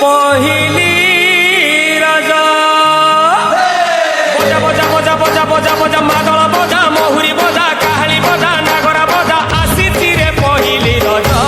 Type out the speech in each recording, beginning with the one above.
পহিলি রাজা বজা বজা বজা বজা বজা বজা মাদল বজা মহুরি বজা কাহালি বজা নাগরা বজা আসিছি রে পহিলি রাজা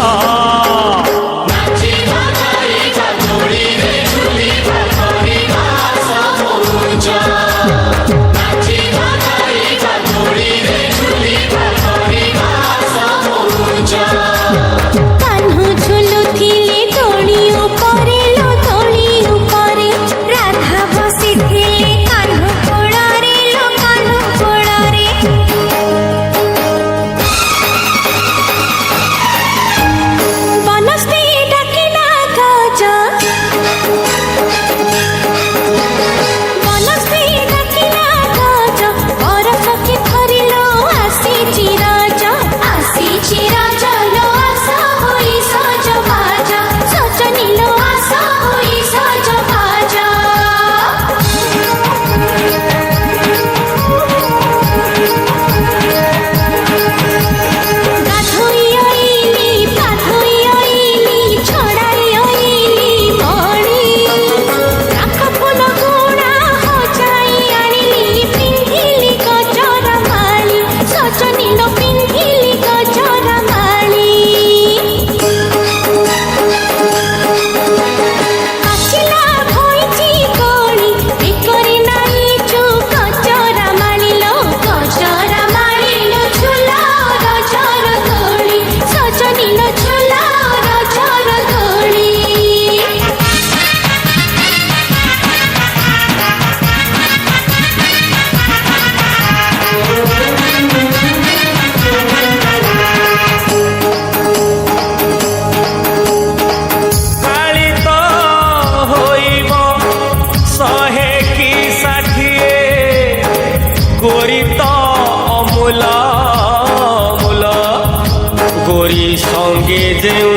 गोरी संगे जेउ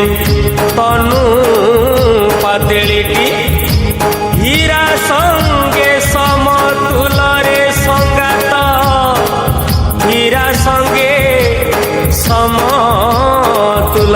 तनु पातेलिटी हीरा संगे समतुल रे संगात हीरा संगे समतुल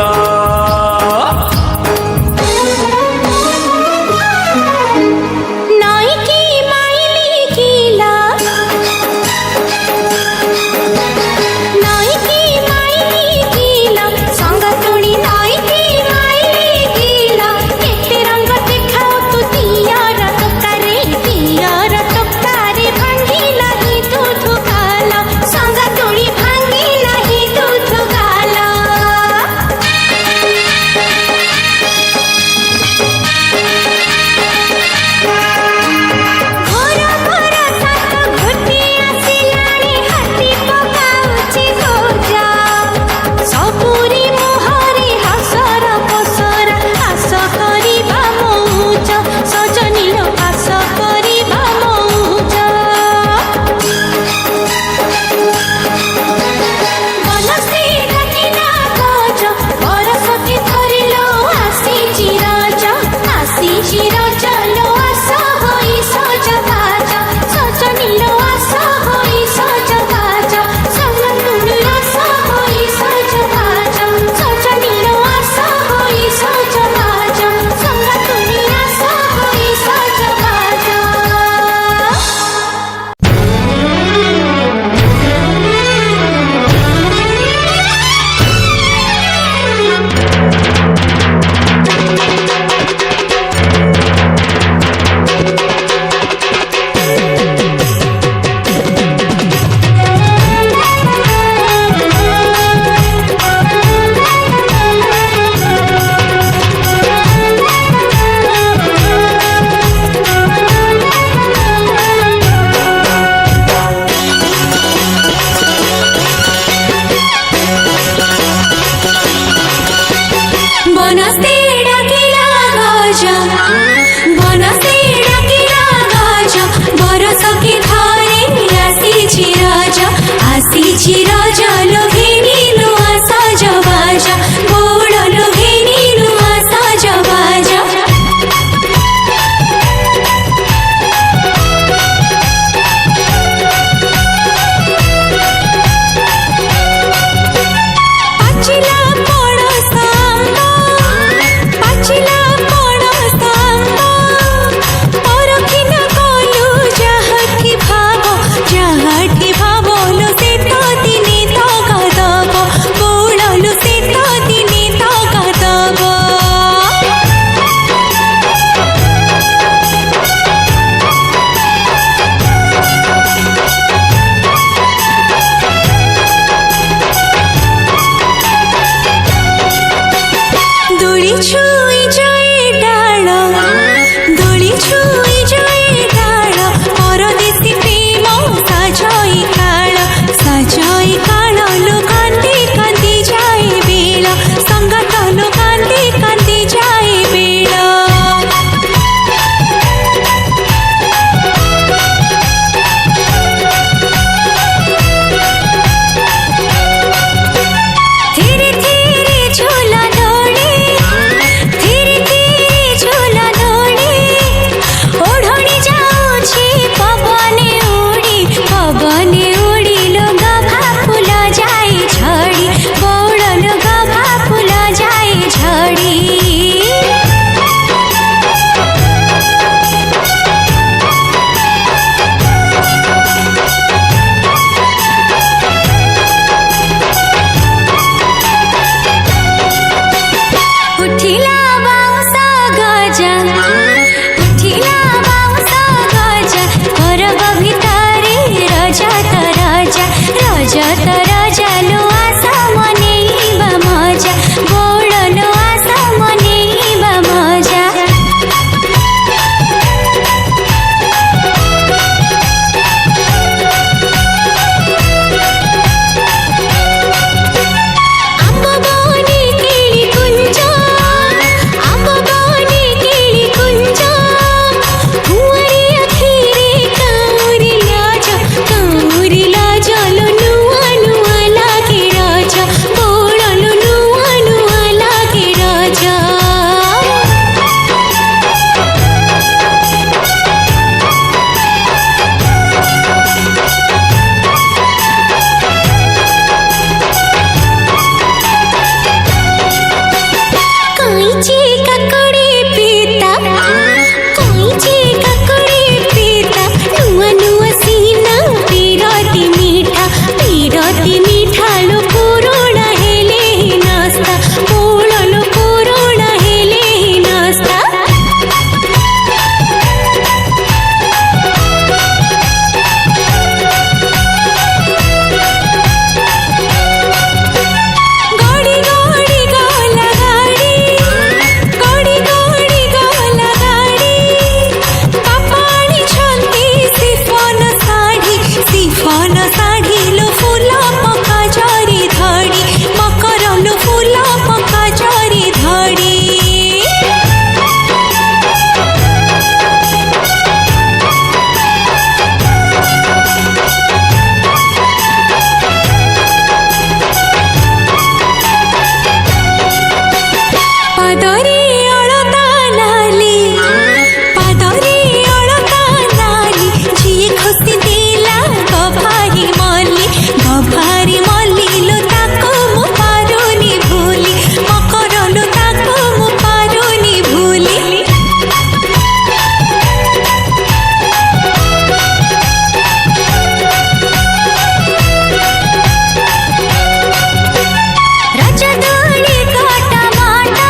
ଛୁଇଁ ଯାଏ ଡାଳ ଦୋଳି ଛୁଇଁ ଯାଏ ଡାଳ ପରଦେଶୀ ପ୍ରେମ ସାଜଇ କାଳ ଲୋ କାନ୍ଦି କାନ୍ଦି ଯାଏ ବେଳ ସଙ୍ଗାତ ଲୋ କାନ୍ଦି କାନ୍ଦି ଯାଏ ବେଳ ধীরে ধীরে ঝোলা দোলে ধীরে ধীরে ঝোলা দোলে ওড়নি যাଉଛି পবনে উড়ি লো গাভা ফুল যায় ঝড়ি বৌড় লো গাভা ফুল যায় ঝড়ি উঠিলা বাউঁশ গজা উঠিলা বাউঁশ গজা ঘরব ভিতরে রজত রাজা লো আস মনেইবা মজা বৌড় লো আস মনেইবা মজা আম্ব বনে কিলি কুঞ্জ আম্ব বনে কিলি কুঞ্জ কুঁয়ারি আখিরে কাউরি লাজ লো নুয়া নুয়া লাগে রাজা বৌড় লো নুয়া নুয়া লাগে রাজা কাইচি কাকড়ি পিতা নুয়া নুয়া সিনা পিরতি মিঠা লো পুরোনা হেলে নাস্তা বৌড় লো পুরোনা হেলে নাস্তা গড়ি গড়ি গলা গাড়ি পাপাড়ি ছন্তি সিফন শাড়ি লো ফুল পকা জরি ধড়ি মকর লো ফুল পকা জরি ধড়ি পাদরে অলতা নালি ঝিয়ে খুশি দিলা গভারি মল্লি লো তাকো মু পারুনি ভুলি মকর লো তাকো মু পারুনি ভুলি রাজা দোলি কাটা মাটা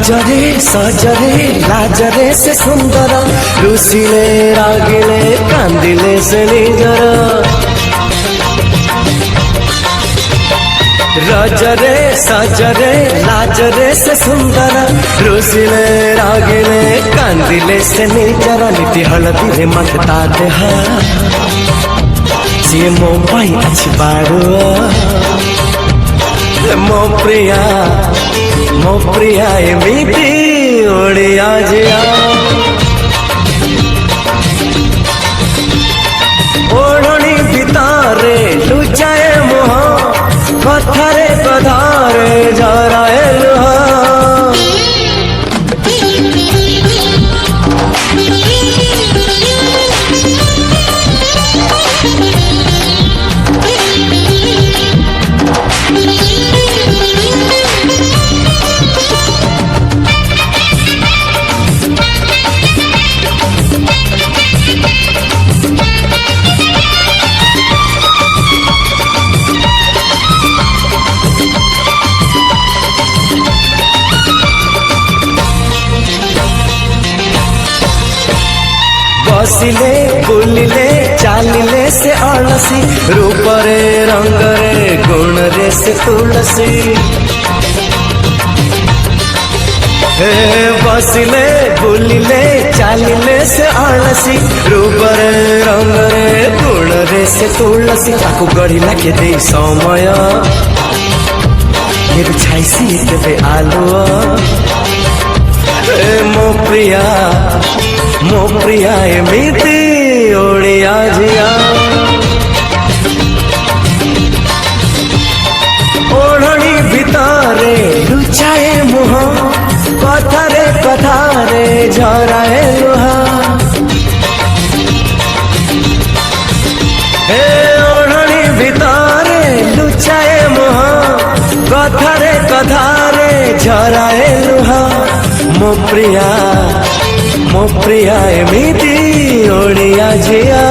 ସଜରେ ସଜରେ ଲାଜରେ ସେ ସୁନ୍ଦର ରୁଷିଲେ ରାଗିଲେ କାନ୍ଦିଲେ ସେ ନିଜର ରଜରେ ସଜରେ ଲାଜରେ ସେ ସୁନ୍ଦର ରୁଷିଲେ ରାଗିଲେ କାନ୍ଦିଲେ ସେ ନିଜର ନିତି ହଳଦୀରେ ମତତା ଦେହ ସିଏ ମୋ ପାଇଁ ଅଛି ବାଡ଼ୁଅ ମୋ ପ୍ରିୟା ଏମିତି ଓଡ଼ିଆ ଝିଅ ଓଢ଼ଣୀ ଭିତରେ ଲୁଚାଏ ମୁହଁ କଥାରେ କଥାରେ ଝରାଏ ଲୁହ ବସିଲେ ବୁଲିଲେ ଚାଲିଲେ ସେ ଅଳସୀ ରୂପରେ ରଙ୍ଗରେ ଗୁଣରେ ସେ ତୁଳସୀ ବସିଲେ ବୁଲିଲେ ଚାଲିଲେ ସେ ଅଳସୀ ରୂପରେ ରଙ୍ଗରେ ଗୁଣରେ ସେ ତୁଳସୀ ତାକୁ ଗଢ଼ିଲା କେତେ ସମୟ କେବେ ଛାଇସି କେବେ ଆଲୁଅ ମୋ ପ୍ରିୟା ଏମିତି ଓଡ଼ିଆ ଝିଅ ଓଢ଼ଣୀ ଭିତରେ ଲୁଚାଏ ମୁହଁ କଥାରେ କଥାରେ ଝରାଏ ଲୁହ ଓଢ଼ଣୀ ଭିତରେ ଲୁଚାଏ ମୁହଁ କଥାରେ କଥାରେ ଝରାଏ ଲୁହ ମୋ ପ୍ରିୟା ଏମିତି ଓଡ଼ିଆ ଝିଅ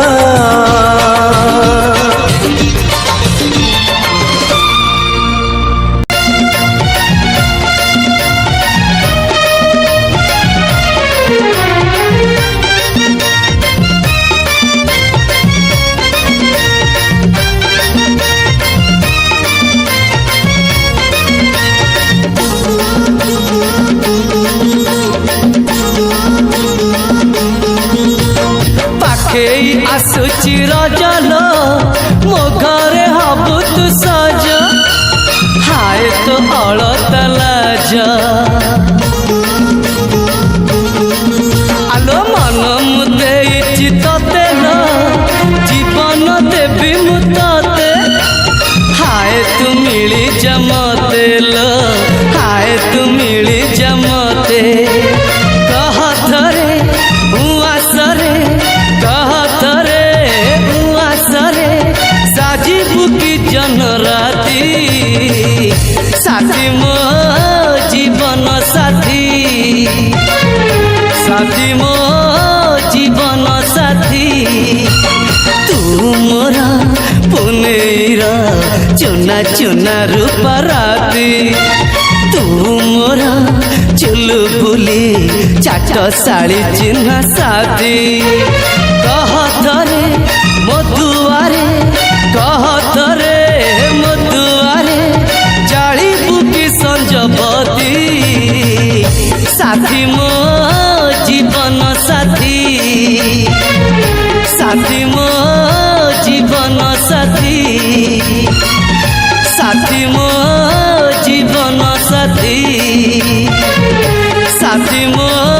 आसुची रजल मो घरे हबु तु सज हाय तो अलत लाज आलो मन मुदेइछि तते न जीवन देवी मु तते हाय तू मिली जमते लो हाय तू मिली जमते कहथरे उआसरे जनराती साथी मो जीवन साथी साथी मो जीवन साथी तू मोरा पुनेरा चुना चुना रूपराती तू मोरा चुलु बुली चाट साड़ी चिन्ह साथी कहथरे मो दुआरे कहथरे मो दुआरे जाली बुकी संजपति साथी मो जीवन साथी साथी मो जीवन साथी साथी मो जीवन साथी साथी मो